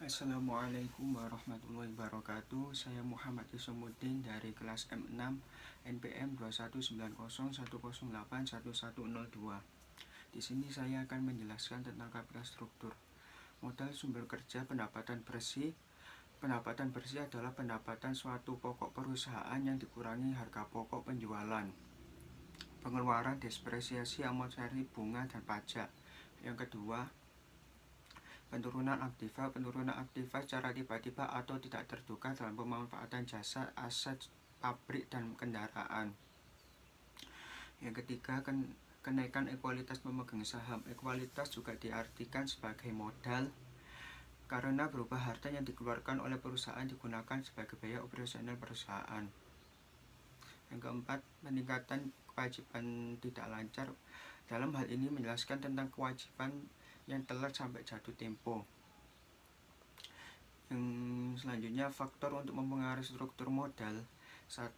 Assalamualaikum warahmatullahi wabarakatuh. Saya Muhammad Ismuddin dari kelas M6 NPM 219081081102. Di sini saya akan menjelaskan tentang kapital struktur. Modal sumber kerja pendapatan bersih. Pendapatan bersih adalah pendapatan suatu pokok perusahaan yang dikurangi harga pokok penjualan, pengeluaran, depresiasi, amortisasi, bunga, dan pajak. Yang kedua, penurunan aktiva secara tiba-tiba atau tidak terduga dalam pemanfaatan jasa, aset, pabrik, dan kendaraan. Yang ketiga, kenaikan ekualitas pemegang saham. Ekualitas juga diartikan sebagai modal karena berupa harta yang dikeluarkan oleh perusahaan digunakan sebagai biaya operasional perusahaan. Yang keempat, peningkatan kewajiban tidak lancar. Dalam hal ini menjelaskan tentang kewajiban yang telat sampai jatuh tempo. Yang selanjutnya, faktor untuk mempengaruhi struktur modal. 1.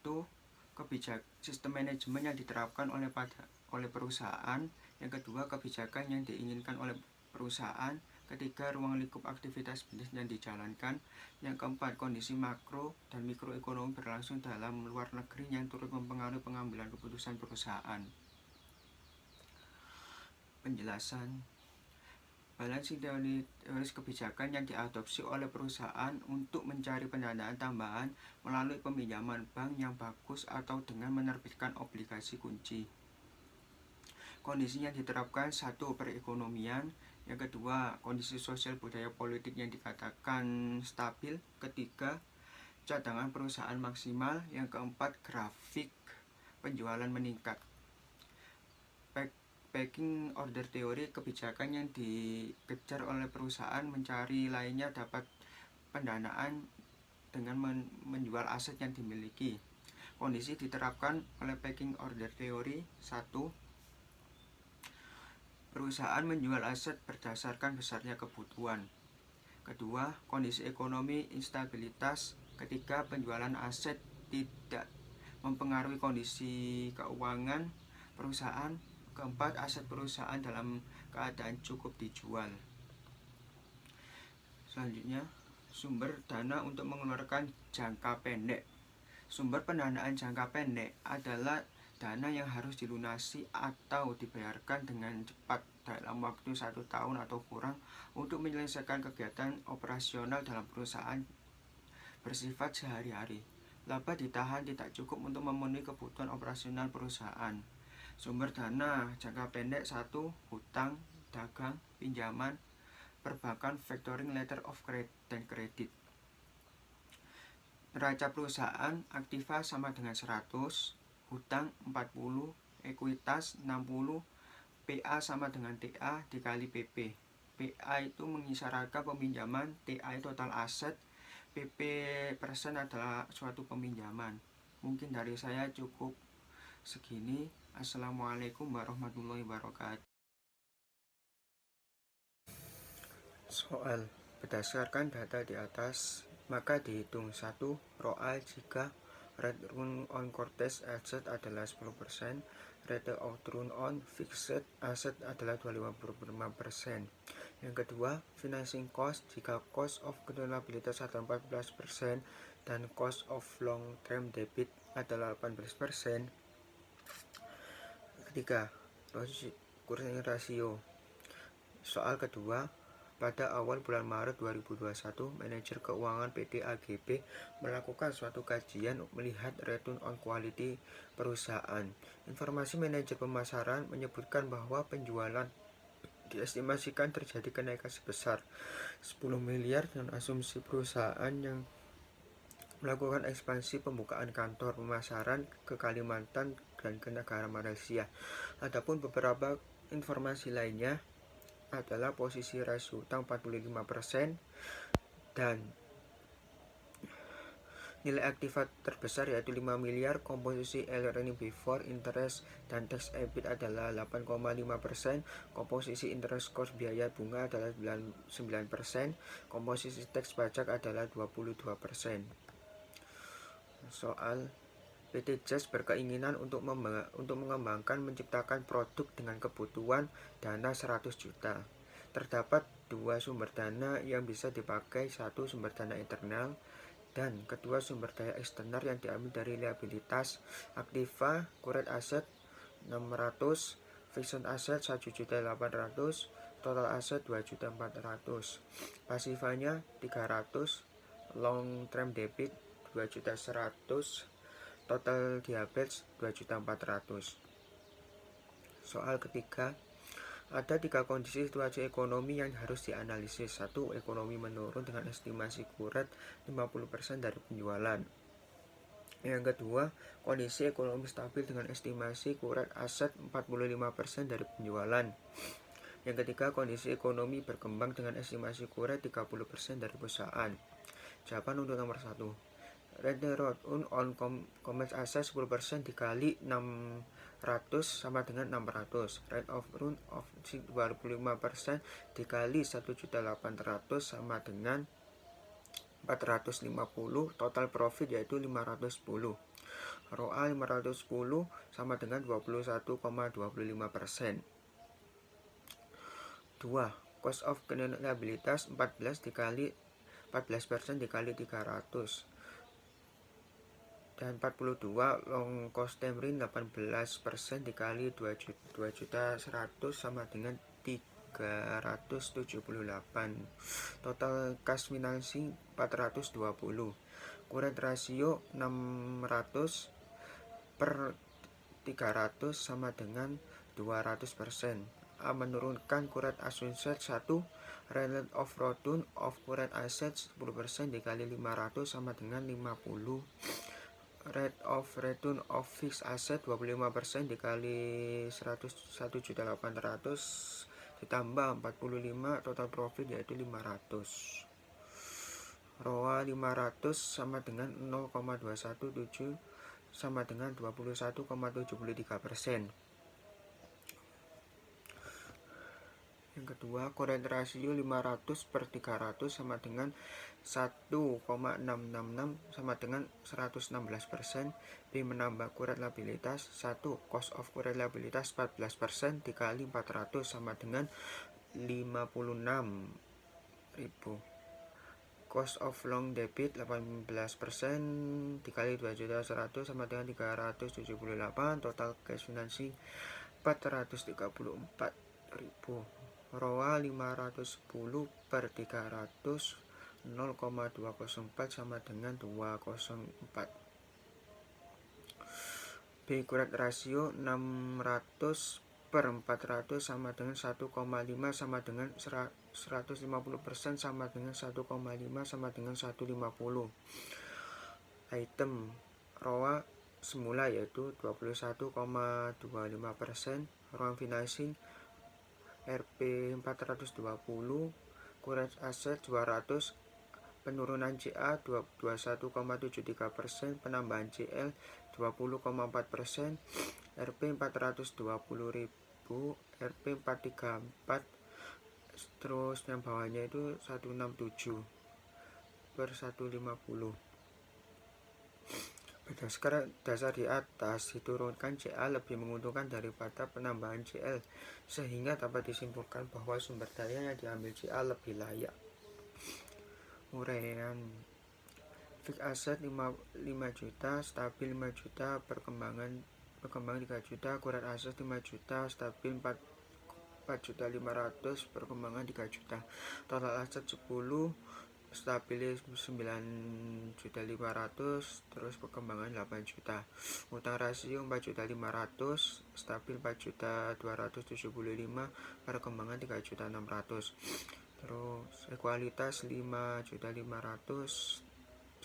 Sistem manajemen yang diterapkan oleh perusahaan. Yang kedua, kebijakan yang diinginkan oleh perusahaan. Ketiga, ruang lingkup aktivitas bisnis yang dijalankan. Yang keempat, kondisi makro dan mikroekonomi berlangsung dalam luar negeri yang turut mempengaruhi pengambilan keputusan perusahaan. Penjelasan. Balancing teoris kebijakan yang diadopsi oleh perusahaan untuk mencari pendanaan tambahan melalui peminjaman bank yang bagus atau dengan menerbitkan obligasi kunci. Kondisi yang diterapkan. 1. Perekonomian. Yang kedua, kondisi sosial budaya politik yang dikatakan stabil. Ketiga, cadangan perusahaan maksimal. Yang keempat, grafik penjualan meningkat. Pecking order teori, kebijakan yang dikejar oleh perusahaan mencari lainnya dapat pendanaan dengan menjual aset yang dimiliki. Kondisi diterapkan oleh pecking order teori. 1. Perusahaan menjual aset berdasarkan besarnya kebutuhan. Kedua, kondisi ekonomi instabilitas. Ketiga, penjualan aset tidak mempengaruhi kondisi keuangan perusahaan. Keempat, aset perusahaan dalam keadaan cukup dijual. Selanjutnya, sumber dana untuk mengeluarkan jangka pendek. Sumber pendanaan jangka pendek adalah dana yang harus dilunasi atau dibayarkan dengan cepat dalam waktu 1 tahun atau kurang untuk menyelesaikan kegiatan operasional dalam perusahaan bersifat sehari-hari. Laba ditahan tidak cukup untuk memenuhi kebutuhan operasional perusahaan. Sumber dana jangka pendek. 1. Hutang, dagang, pinjaman, perbankan, factoring, letter of credit, dan kredit. Neraca perusahaan aktiva sama dengan 100, hutang 40, ekuitas 60, PA sama dengan TA dikali PP. PA itu mengisar harga peminjaman, TA itu total aset, PP persen adalah suatu peminjaman. Mungkin dari saya cukup segini. Assalamualaikum warahmatullahi wabarakatuh. Soal. Berdasarkan data di atas, maka dihitung 1. ROA jika return on correct asset adalah 10%, rate of return on fixed asset adalah 25%. Yang kedua, financing cost jika cost of liabilities adalah 14% dan cost of long term debit adalah 18%. Ketiga, current ratio. Soal kedua, pada awal bulan Maret 2021, manajer keuangan PT AGB melakukan suatu kajian melihat return on quality perusahaan. Informasi manajer pemasaran menyebutkan bahwa penjualan diestimasikan terjadi kenaikan sebesar 10 miliar dan asumsi perusahaan yang melakukan ekspansi pembukaan kantor pemasaran ke Kalimantan dan ke negara Malaysia. Adapun beberapa informasi lainnya adalah posisi rasio utang 45% dan nilai aktiva terbesar yaitu 5 miliar, komposisi earning before interest dan tax EBIT adalah 8,5%, komposisi interest cost biaya bunga adalah 9%, komposisi tax pajak adalah 22%. Soal PT JAS berkeinginan untuk mengembangkan menciptakan produk dengan kebutuhan dana 100 juta. Terdapat dua sumber dana yang bisa dipakai, satu sumber dana internal dan kedua sumber daya eksternal yang diambil dari liabilitas. Aktiva current asset 600, fixed asset 1.800.000, total asset 2.400.000. Pasifanya 300, long term debit 2.100.000, total diabetes 2.400.000. Soal ketiga, ada 3 kondisi situasi ekonomi yang harus dianalisis. 1. Ekonomi menurun dengan estimasi kuret 50% dari penjualan. Yang kedua, kondisi ekonomi stabil dengan estimasi kuret aset 45% dari penjualan. Yang ketiga, kondisi ekonomi berkembang dengan estimasi kuret 30% dari perusahaan. Jawaban untuk nomor 1. Rate return on commerce asset 10% dikali 600 sama dengan 600. Rate of return of 25% dikali 1.800 sama dengan 450. Total profit yaitu 510. ROA 510 sama dengan 21,25%. 2. Cost of credit liabilitas 14% dikali 300. Dan 42, long cost term 18% dikali 2.100 sama dengan 378. Total cash financing 420. Current ratio 600 per 300 sama dengan 200%. A. Menurunkan current asset 1. Rate of return of current assets 10% dikali 500 sama dengan 50. Rate of return of fixed asset 25% dikali 1.800 ditambah 45, total profit yaitu 500. ROA 500 sama dengan 0,217 sama dengan 21,73%. Yang kedua, current ratio 500 per 300 sama dengan 1,666 sama dengan 116%. B. Menambah current liabilitas 1. Cost of current liabilitas 14% dikali 400 sama dengan 56.000. Cost of long debit 18% dikali 2.100 sama dengan 378. Total cash financing 434.000. ROA 510 per 300 0,204 sama dengan 204. B. Current ratio 600 per 400 sama dengan 1,5 sama dengan 150% sama dengan 1,5 sama dengan 150. Item ROA semula yaitu 21,25%. Ruang financing RP 420, current asset 200, penurunan CA 21,73%, penambahan CL 20,4%, RP 420.000, RP 434, terus yang bawahnya itu 167 per 150. Berdasarkan dasar di atas, diturunkan CA lebih menguntungkan daripada penambahan CL, sehingga dapat disimpulkan bahwa sumber daya yang diambil CA lebih layak. Uraian fixed asset 5 juta, stabil 5 juta, perkembangan 3 juta, current asset 5 juta, stabil 4.500.000, perkembangan 3 juta, total aset 10, stabil 9.500.000, terus perkembangan 8 juta. Utang rasio 4.500.000, stabil 4.275.000, perkembangan 3.600.000. Terus ekualitas 5.500.000,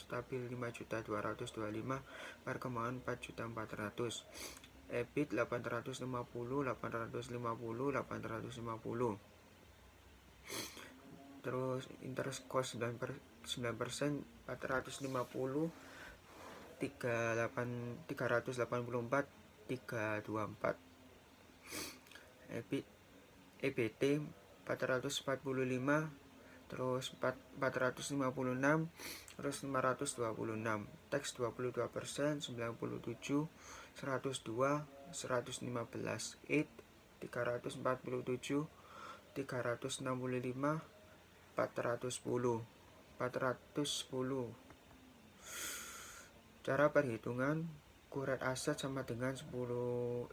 stabil 5.225.000, perkembangan 4.400.000. EBIT 850, 850. Terus interest cost 9%, 450, 384, 324. EBT 445, terus 456, terus 526. Tax 22%, 97, 102, 115. 347, 365, 410. Cara perhitungan kuret aset sama dengan 10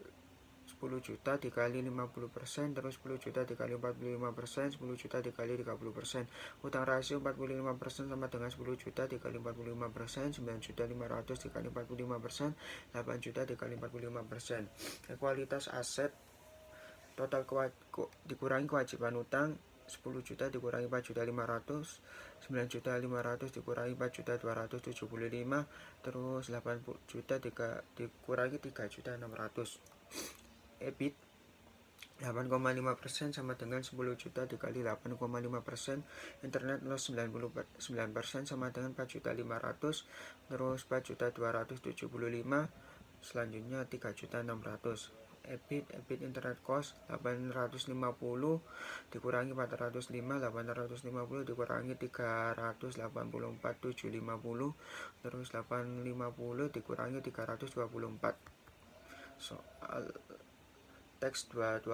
juta dikali 50%, terus 10 juta dikali 45%, 10 juta dikali 30%. Utang rasio 45% sama dengan 10 juta dikali 45%, 9 juta 500 dikali 45%, 8 juta dikali 45%. Kualitas aset total dikurangi kewajiban utang 10 juta dikurangi 4 juta 500, 9 juta 500 dikurangi 4 juta 275, terus 80 juta dikurangi 3 juta 600. EBIT 8,5% sama dengan 10 juta dikali 8,5%. Internet loss 99% sama dengan 4 juta 500, terus 4 juta 275, selanjutnya 3 juta 600. EBIT internet cost 850 dikurangi 405, 850 dikurangi 384, 750, terus 850 dikurangi 324. Soal tax 22%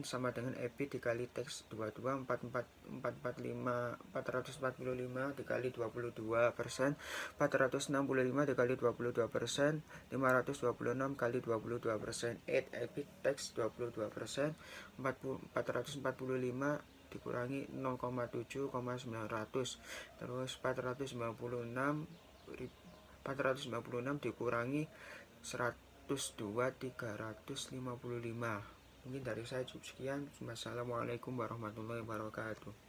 sama dengan EBIT dikali tax 22, 445 dikali 22%, 465 dikali 22%, 526 kali 22%. EBIT tax 22%, 445 dikurangi 0,7,900, terus 496 dikurangi 102, 355. Mungkin dari saya cukup sekian. Wassalamualaikum warahmatullahi wabarakatuh.